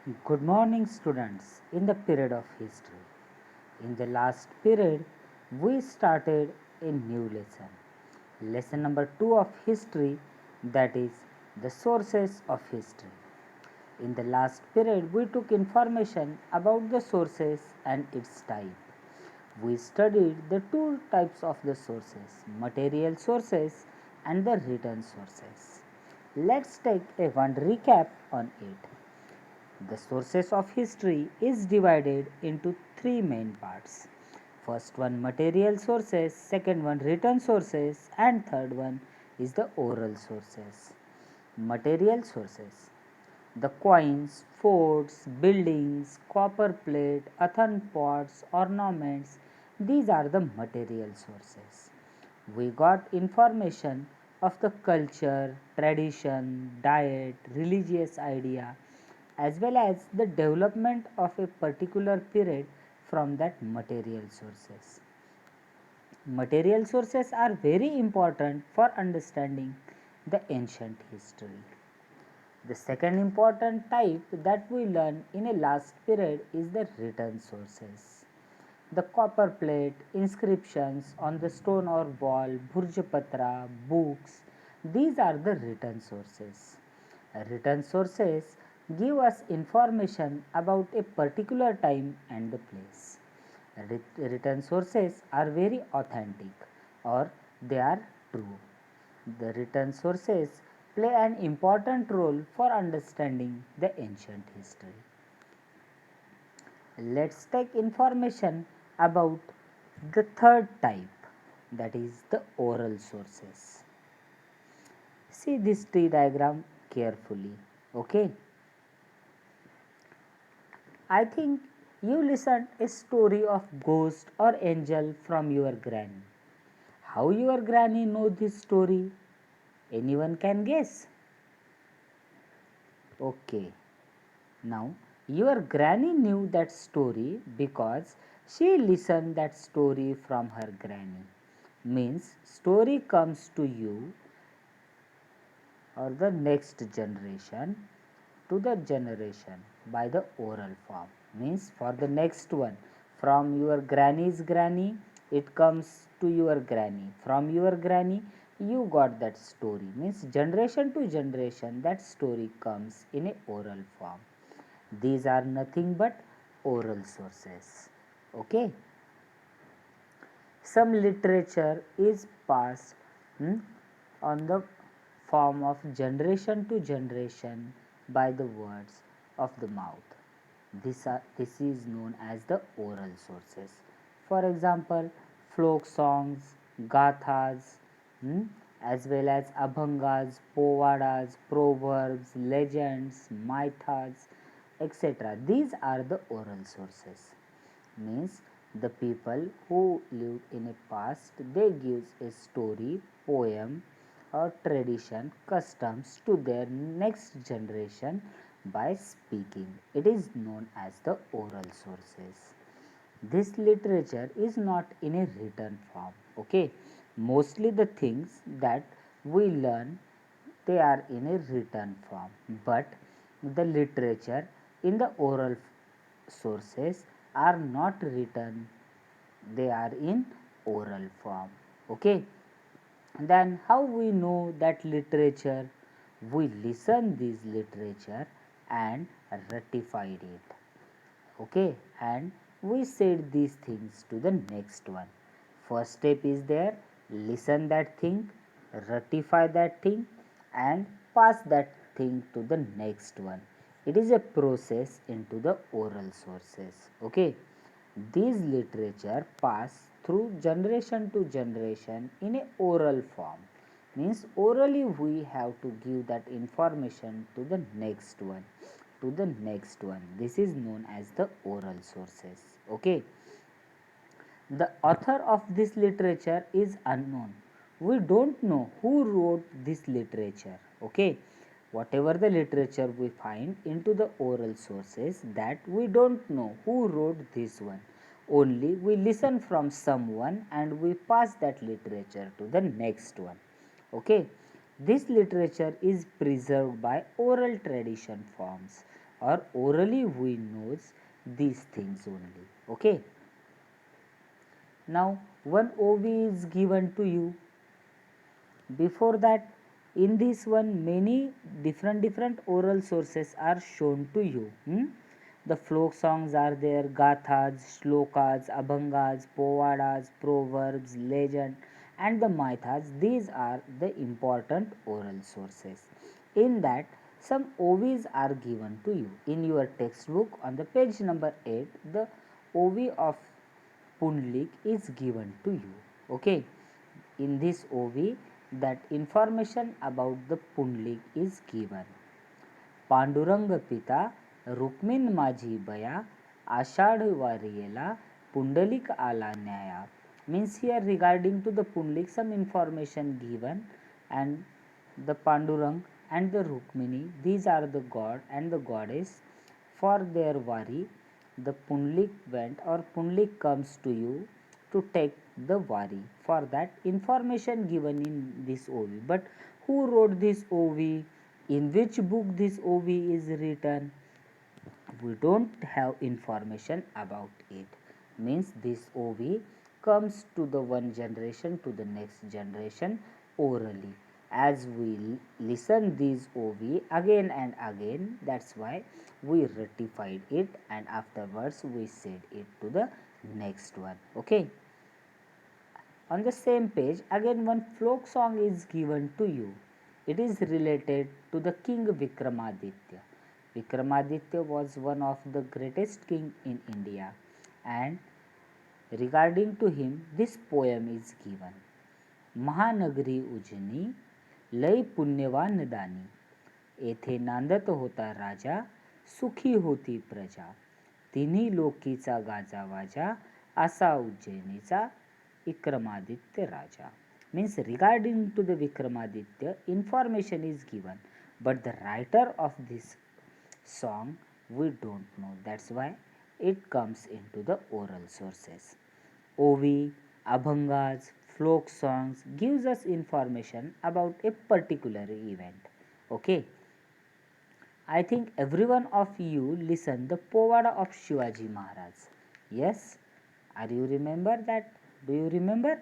Good morning, students. In the period of history, in the last period, we started a new lesson. Lesson number 2 of history, that is the sources of history. In the last period, we took information about the sources and its type. We studied the two types of the sources, material sources and the written sources. Let's take a one recap on it. The sources of history is divided into three main parts. First one material sources, second one written sources, and third one is the oral sources. Material sources. The coins, forts, buildings, copper plate, earthen pots, ornaments, these are the material sources. We got information of the culture, tradition, diet, religious idea, as well as the development of a particular period from that material sources. Material sources are very important for understanding the ancient history. The second important type that we learn in a last period is the written sources. The copper plate, inscriptions on the stone or wall, Bhurjapatra, books, these are the written sources. Written sources give us information about a particular time and the place. Written sources are very authentic or they are true. The written sources play an important role for understanding the ancient history. Let's take information about the third type, that is the oral sources. See this tree diagram carefully. Okay, I think you listened a story of ghost or angel from your granny. How your granny know this story? Anyone can guess? Okay, now your granny knew that story because she listened that story from her granny. Means story comes to you or the next generation to the generation by the oral form. Means for the next one, from your granny's granny it comes to your granny. From your granny you got that story. Means generation to generation that story comes in a oral form. These are nothing but oral sources. Okay. Some literature is passed on the form of generation to generation by the words of the mouth. This is known as the oral sources. For example, folk songs, gathas, hmm, as well as abhangas, povadas, proverbs, legends, mythas, etc. These are the oral sources. Means the people who lived in a past, they gives a story, poem or tradition, customs to their next generation by speaking. It is known as the oral sources. This literature is not in a written form. Okay, mostly the things that we learn, they are in a written form, but the literature in the oral sources are not written, they are in oral form. Okay, then how we know that literature? We listen this literature and ratified it. Okay, and we said these things to the next one. First step is there, listen that thing, ratify that thing, and pass that thing to the next one. It is a process into the oral sources. Okay, these literature pass through generation to generation in a oral form. Means orally we have to give that information to the next one, to the next one. This is known as the oral sources. Okay, the author of this literature is unknown. We don't know who wrote this literature. Okay, whatever the literature we find into the oral sources, that we don't know who wrote this one. Only we listen from someone and we pass that literature to the next one. Okay, this literature is preserved by oral tradition forms or orally we knows these things only. Okay. Now one OV is given to you. Before that, in this one many different oral sources are shown to you. The folk songs are there, gathas, shlokas, abhangas, povadas, proverbs, legend, and the mythas. These are the important oral sources. In that, some OVs are given to you. In your textbook on the page number 8, the OV of Pundlik is given to you. Okay. In this OV, that information about the Pundlik is given. Pandurang पिता रुक्मिण माझी बया आषाढ वारियेला पुंडलिक आला न्याया. Means here regarding to the Pundlik some information given, and the Pandurang and the Rukmini, these are the god and the goddess. For their wari the Pundlik went, or Pundlik comes to you to take the wari. For that information given in this OV. But who wrote this OV? In which book this OV is written? We don't have information about it. Means this OV comes to the one generation to the next generation orally. As we listen this OV again and again, that's why we ratified it, and afterwards we said it to the next one. Okay. On the same page, again one folk song is given to you. It is related to the king Vikramaditya. Vikramaditya was one of the greatest king in India, and regarding to him this poem is given. Mahanagari Ujani लय पुण्यवान दानी, येथे नांदत होता राजा, सुखी होती प्रजा, तिन्ही लोकीचा गाजावाजा, असा उज्जैनीचा Vikramaditya Raja. Means regarding to the Vikramaditya, information is given, but the writer of this song we don't know. That's why it comes into the oral sources. OV, Abhangas, folk songs gives us information about a particular event. Okay. I think every one of you listen the Povada of Shivaji Maharaj. Yes? Are you remember that? Do you remember?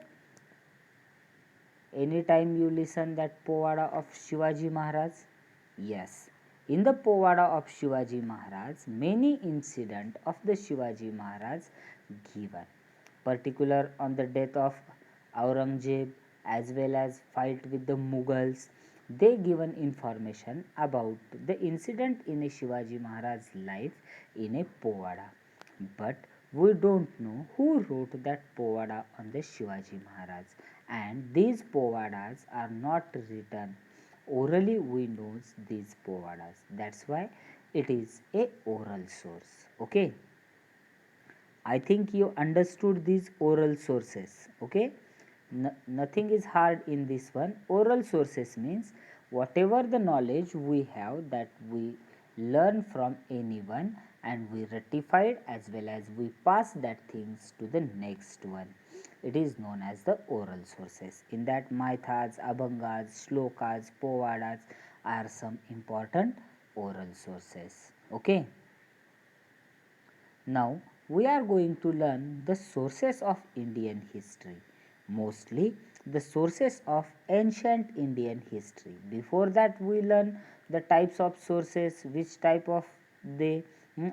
Anytime you listen that Povada of Shivaji Maharaj? Yes. In the Povada of Shivaji Maharaj, many incident of the Shivaji Maharaj given. Particular on the death of Aurangzeb as well as fight with the Mughals. They given information about the incident in a Shivaji Maharaj life in a Povada. But we don't know who wrote that Povada on the Shivaji Maharaj, and these Povadas are not written orally. We know these Povadas, that's why it is a oral source. Okay, I think you understood these oral sources. Okay, nothing is hard in this one. Oral sources means whatever the knowledge we have that we learn from anyone, and we ratified as well as we pass that things to the next one. It is known as the oral sources. In that, mythas, abhangas, shlokas, povadas are some important oral sources. Okay. Now we are going to learn the sources of Indian history, mostly the sources of ancient Indian history. Before that we learn the types of sources, which type of they,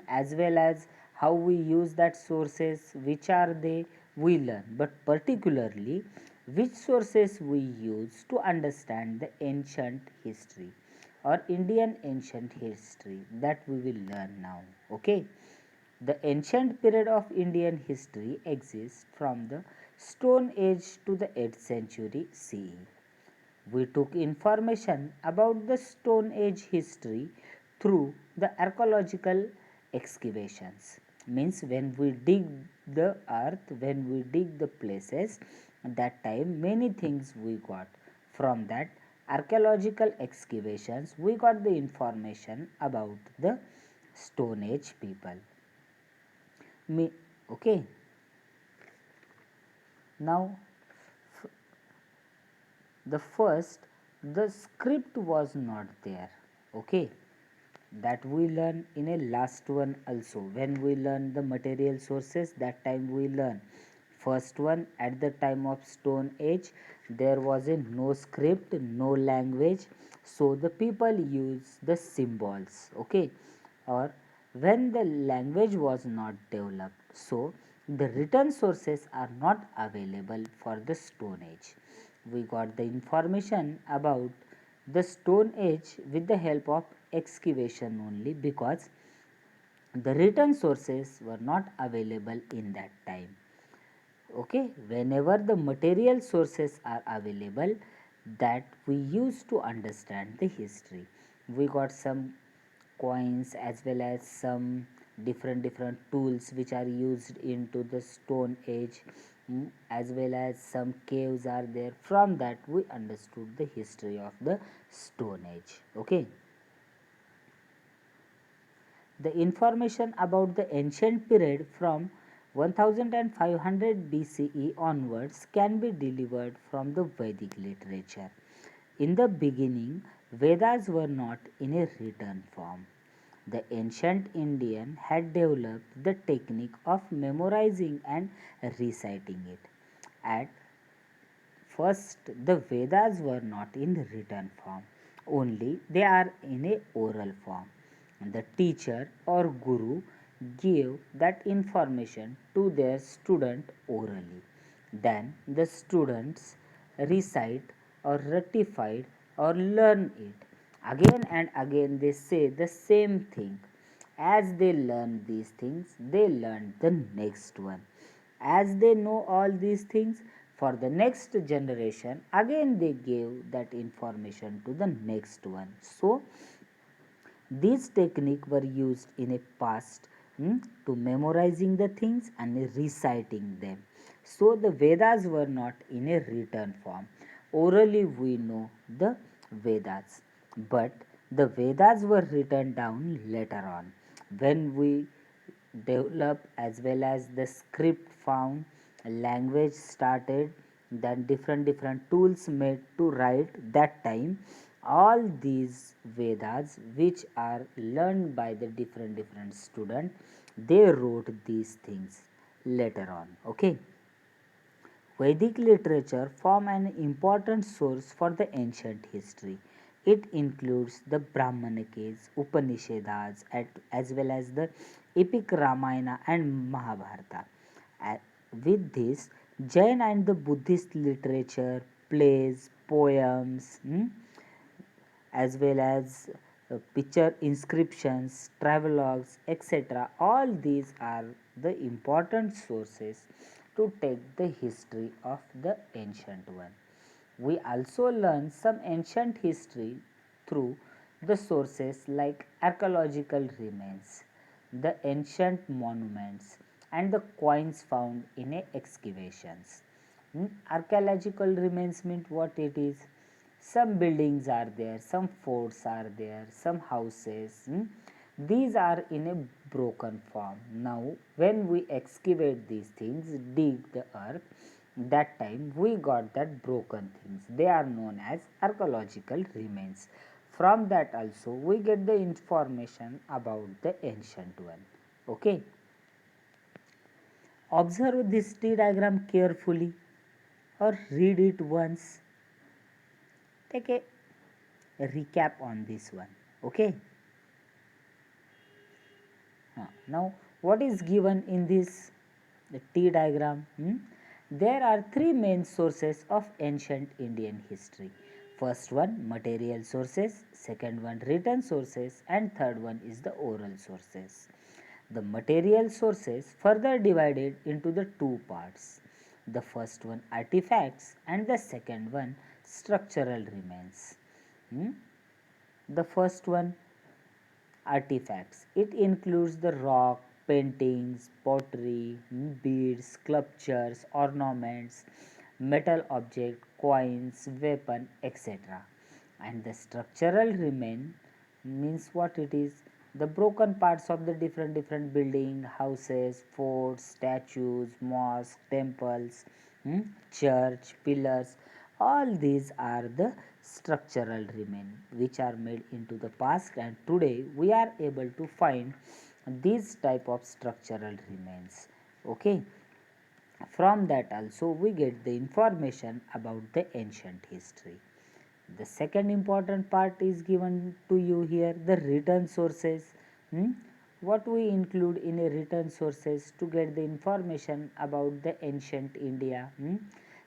as well as how we use that sources, which are they, we learn. But particularly which sources we use to understand the ancient history or Indian ancient history, that we will learn now. Okay. The ancient period of Indian history exists from the Stone Age to the 8th century CE. We took information about the Stone Age history through the archaeological excavations. Means when we dig the earth, when we dig the places, at that time many things we got. From that archaeological excavations, we got the information about the Stone Age people. Okay. Now the first, the script was not there. Okay. that we learn in a last one also. When we learn the material sources, that time we learn first one, at the time of stone age there was a no script, no language, so the people use the symbols, okay, or when the language was not developed, so the written sources are not available for the stone age. We got the information about the stone age with the help of excavation only, because the written sources were not available in that time. Okay, whenever the material sources are available, that we use to understand the history. We got some coins as well as some different tools which are used into the stone age, as well as some caves are there. From that we understood the history of the stone age. Okay, the information about the ancient period from 1500 BCE onwards can be delivered from the Vedic literature. In the beginning, Vedas were not in a written form. The ancient Indian had developed the technique of memorizing and reciting it. At first, the Vedas were not in written form, only they are in a oral form. The teacher or guru gave that information to their student orally. Then the students recite or ratified or learn it. Again and again they say the same thing. As they learn these things, they learn the next one. As they know all these things, for the next generation, again they gave that information to the next one. So, these techniques were used in a past, to memorizing the things and reciting them. So, the Vedas were not in a written form. Orally, we know the Vedas, but the Vedas were written down later on. When we develop as well as the script found, language started, then different tools made to write that time, all these Vedas which are learned by the different students, they wrote these things later on. Okay, Vedic literature form an important source for the ancient history. It includes the Brahmanicas, Upanishads, as well as the epic Ramayana and Mahabharata. With this, Jain and the Buddhist literature, plays, poems, as well as picture inscriptions, travelogues, etc. All these are the important sources to take the history of the ancient one. We also learn some ancient history through the sources like archaeological remains, the ancient monuments, and the coins found in excavations. Archaeological remains mean what it is. Some buildings are there, some forts are there, some houses. These are in a broken form. Now, when we excavate these things, dig the earth, that time we got that broken things. They are known as archaeological remains. From that also we get the information about the ancient one. Okay. Observe this T diagram carefully or read it once. Take a recap on this one. Okay. Now, what is given in this the T diagram? There are three main sources of ancient Indian history. First one, material sources, second one, written sources, and third one is the oral sources. The material sources further divided into the two parts. The first one, artifacts, and the second one, structural remains. The first one, artifacts. It includes the rock, paintings, pottery, beads, sculptures, ornaments, metal object, coins, weapon, etc. And the structural remain means what it is, the broken parts of the different building, houses, forts, statues, mosques, temples, church, pillars. All these are the structural remain which are made into the past, and today we are able to find these type of structural remains. Okay, from that also we get the information about the ancient history. The second important part is given to you here, the written sources. Hmm? What we include in a written sources to get the information about the ancient India.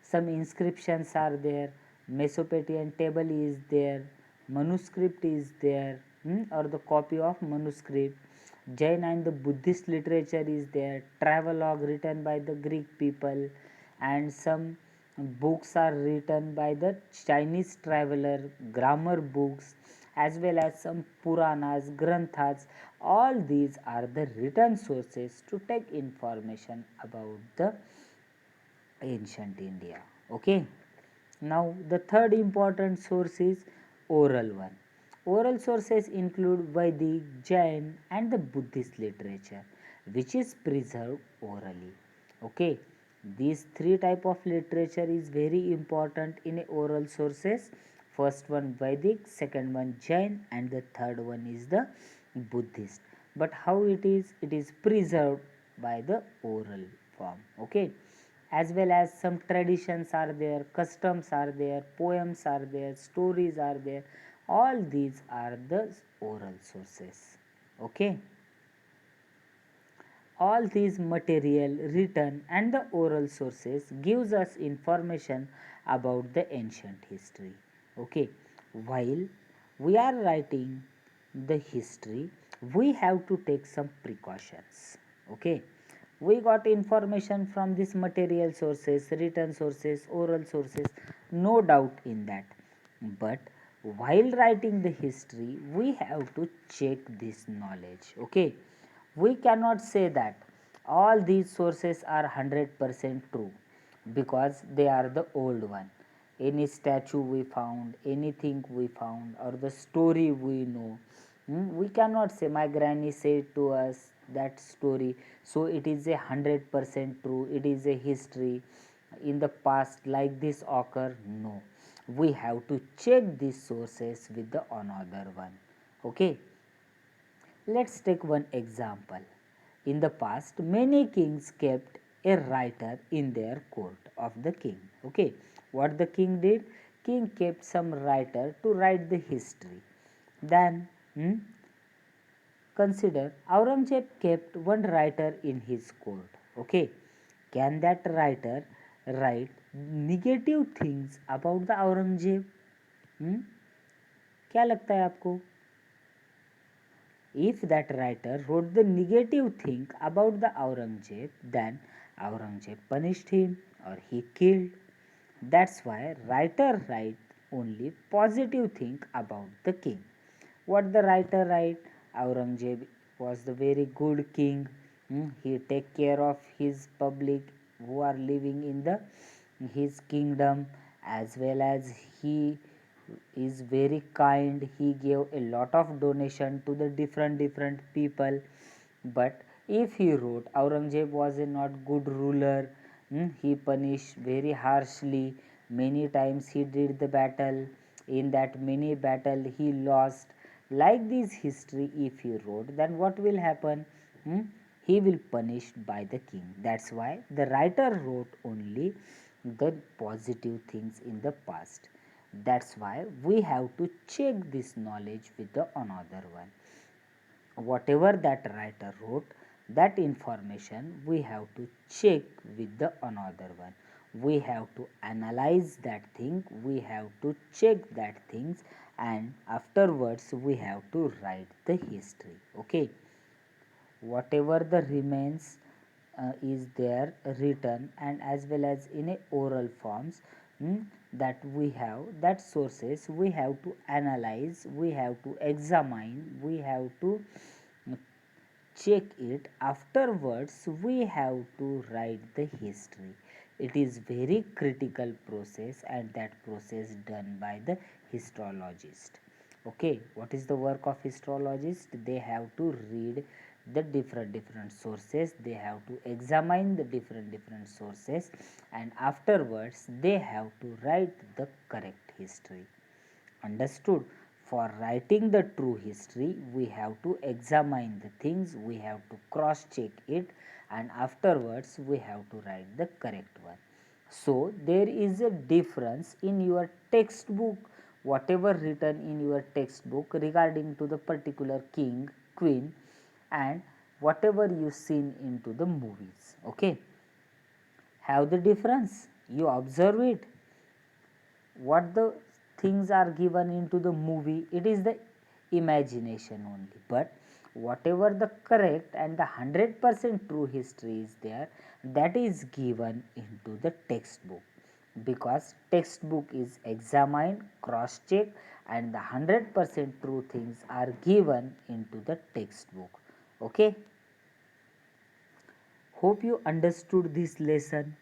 Some inscriptions are there, Mesopotamian table is there, manuscript is there, or the copy of manuscript. Jain and the Buddhist literature is there, travelogue written by the Greek people, and some books are written by the Chinese traveler, grammar books, as well as some Puranas, Granthas. All these are the written sources to take information about the ancient India. Okay. Now the third important source is oral one. Oral sources include Vedic, Jain and the Buddhist literature which is preserved orally. Okay, these three type of literature is very important in oral sources. First one Vedic, second one Jain and the third one is the Buddhist. But how it is? It is preserved by the oral form. Okay, as well as some traditions are there, customs are there, poems are there, stories are there. All these are the oral sources. Okay, all these material written and the oral sources gives us information about the ancient history. Okay, while we are writing the history, we have to take some precautions. Okay, we got information from these material sources, written sources, oral sources, no doubt in that. But while writing the history, we have to check this knowledge. Okay, we cannot say that all these sources are 100% true because they are the old one. Any statue we found, anything we found, or the story we know, we cannot say my granny said to us that story, so it is 100% true, it is a history in the past like this occur. No, we have to check these sources with the another one. Okay, let's take one example. In the past, many kings kept a writer in their court of the king. Okay, what the king did? King kept some writer to write the history. Then, consider Aurangzeb kept one writer in his court. Okay, can that writer write negative things about the Aurangzeb? Hmm? क्या लगता है आपको? If that writer wrote the negative thing about the Aurangzeb, then Aurangzeb punished him or he killed. That's why writer write only positive thing about the king. What the writer write? Aurangzeb was the very good king. He take care of his public who are living in the his kingdom, as well as he is very kind. He gave a lot of donation to the different people. But if he wrote Aurangzeb was a not good ruler, he punished very harshly, many times he did the battle, in that many battle he lost, like this history if he wrote, then what will happen? Hmm? He will punished by the king. That's why the writer wrote only the positive things in the past. That's why we have to check this knowledge with the another one. Whatever that writer wrote, that information we have to check with the another one. We have to analyze that thing, we have to check that things, and afterwards we have to write the history. Okay, whatever the remains is there written and as well as in a oral forms, that we have that sources we have to analyze, we have to examine, we have to check it. Afterwards we have to write the history. It is very critical process, and that process done by the histologist. Okay, what is the work of histologist? They have to read the different sources. They have to examine the different sources, and afterwards they have to write the correct history. Understood? For writing the true history, we have to examine the things, we have to cross check it, and afterwards we have to write the correct one. So there is a difference in your textbook, whatever written in your textbook regarding to the particular king, queen, and whatever you seen into the movies. Okay, have the difference, you observe it. What the things are given into the movie, it is the imagination only, but whatever the correct and the 100% true history is there, that is given into the textbook, because textbook is examined, cross checked, and the 100% true things are given into the textbook. Okay, hope you understood this lesson.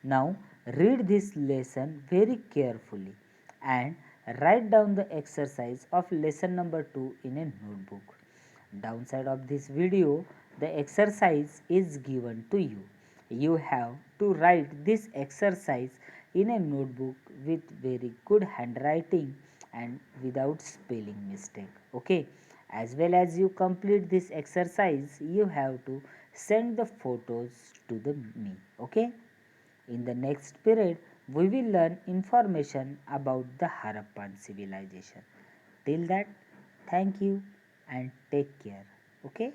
Now read this lesson very carefully and write down the exercise of lesson number 2 in a notebook. Downside of this video, the exercise is given to you. You have to write this exercise in a notebook with very good handwriting and without spelling mistake. Okay, as well as you complete this exercise, you have to send the photos to the me. Okay, in the next period we will learn information about the Harappan civilization. Till that, thank you and take care. Okay.